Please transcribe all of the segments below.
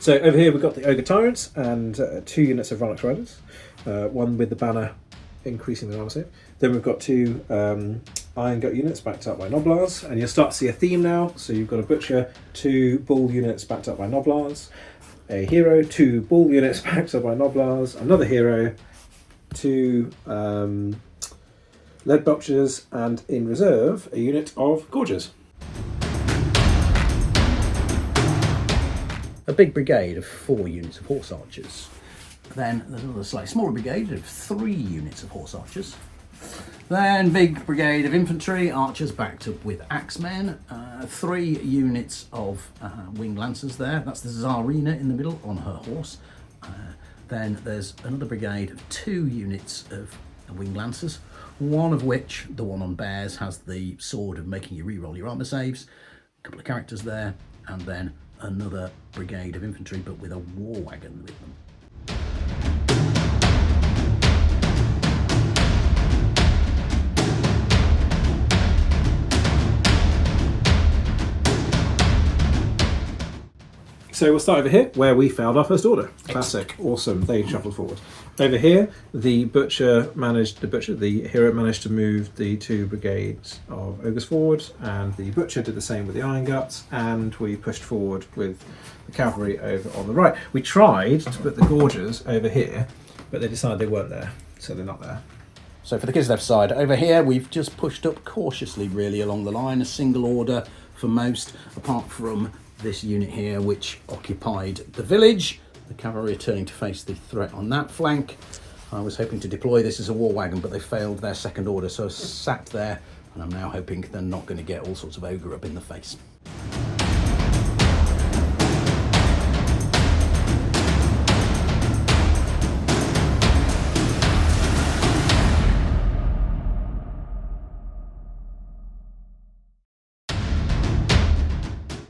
So over here we've got the Ogre Tyrants and 2 units of Rhinox Riders, one with the banner increasing the armor save. Then we've got 2 Iron Gut units backed up by Noblars, and you'll start to see a theme now. So you've got a Butcher, 2 Bull units backed up by Noblars, a Hero, 2 Bull units backed up by Noblars, another Hero, 2 Lead Butchers, and in reserve a unit of Gorgers. A big brigade of 4 units of Horse Archers. Then there's another slightly smaller brigade of 3 units of Horse Archers. Then big brigade of infantry, archers backed up with axemen. 3 units of winged lancers there. That's the Tsarina in the middle on her horse. Then there's another brigade of 2 units of winged lancers. One of which, the one on bears, has the sword of making you re-roll your armour saves. A couple of characters there. And then another brigade of infantry, but with a war wagon with them. So we'll start over here, where we failed our first order. Classic, awesome. They shuffled forward. Over here, the hero managed to move the 2 brigades of Ogres forward, and the Butcher did the same with the Iron Guts, and we pushed forward with the cavalry over on the right. We tried to put the Gorgers over here, but they decided they weren't there, so they're not there. So for the Kislev side, over here we've just pushed up cautiously really along the line, a single order for most, apart from this unit here which occupied the village. The cavalry are turning to face the threat on that flank. I was hoping to deploy this as a war wagon, but they failed their second order, so I sat there, and I'm now hoping they're not going to get all sorts of ogre up in the face.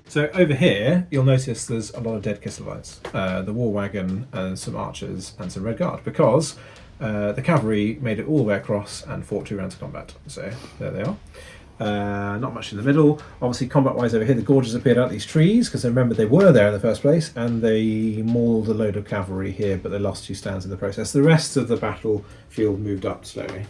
So over here, you'll notice there's a lot of dead Kislevites. The war wagon and some archers and some red guard, because the cavalry made it all the way across and fought 2 rounds of combat. So there they are. Not much in the middle. Obviously, combat-wise over here, the Gorgers appeared out these trees, because remember they were there in the first place, and they mauled a load of cavalry here, but they lost 2 stands in the process. The rest of the battlefield moved up slowly.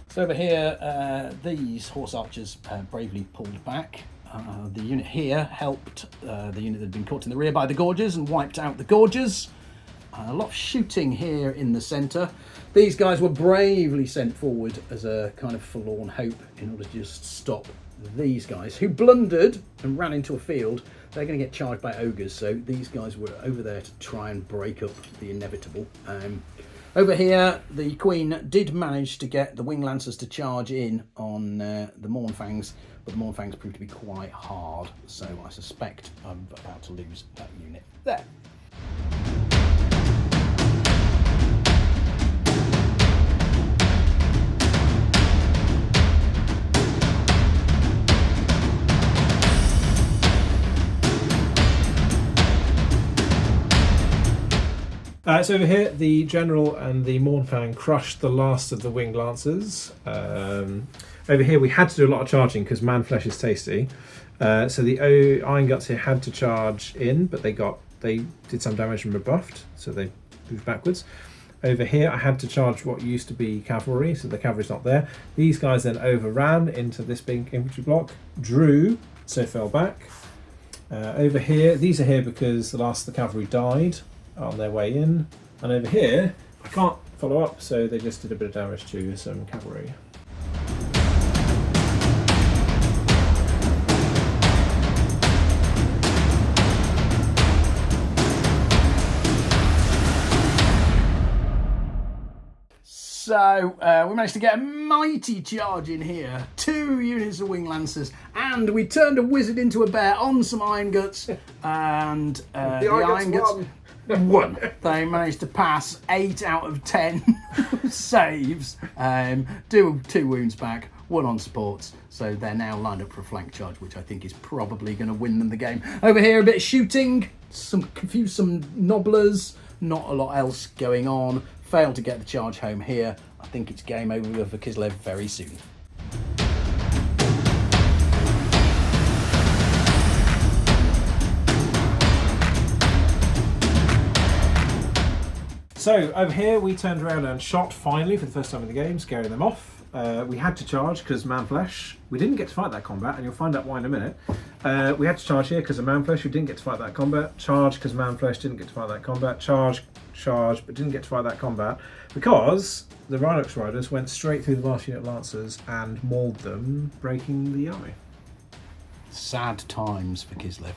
So over here, these horse archers bravely pulled back. The unit here helped the unit that had been caught in the rear by the Gorgers and wiped out the Gorgers. A lot of shooting here in the centre. These guys were bravely sent forward as a kind of forlorn hope in order to just stop these guys, who blundered and ran into a field. They're going to get charged by ogres, so these guys were over there to try and break up the inevitable. Over here, the Queen did manage to get the Wing Lancers to charge in on the Mournfangs, but the Mournfangs proved to be quite hard, so I suspect I'm about to lose that unit there. So over here, the General and the Mournfang crushed the last of the Winged Lancers. Over here, we had to do a lot of charging because man flesh is tasty. So the Iron Guts here had to charge in, but they did some damage and rebuffed, so they moved backwards. Over here, I had to charge what used to be cavalry, so the cavalry's not there. These guys then overran into this big infantry block, drew, so fell back. Over here, these are here because the last of the cavalry died on their way in, and over here I can't follow up, so they just did a bit of damage to some cavalry. So we managed to get a mighty charge in here, 2 units of Wing Lancers, and we turned a wizard into a bear on some Iron Guts, and the Iron Guts won. They managed to pass 8 out of 10 saves, do 2 wounds back, 1 on supports, so they're now lined up for a flank charge, which I think is probably going to win them the game. Over here, a bit of shooting, confused some nobblers, not a lot else going on. Failed to get the charge home here. I think it's game over for Kislev very soon. So over here we turned around and shot finally for the first time in the game, scaring them off. We had to charge because manflesh. We didn't get to fight that combat, and you'll find out why in a minute. We had to charge here because of manflesh. We didn't get to fight that combat. Charge because manflesh. Didn't get to fight that combat. Charge, but didn't get to fight that combat because the Rhinox Riders went straight through the Master Unit Lancers and mauled them, breaking the army. Sad times for Kislev.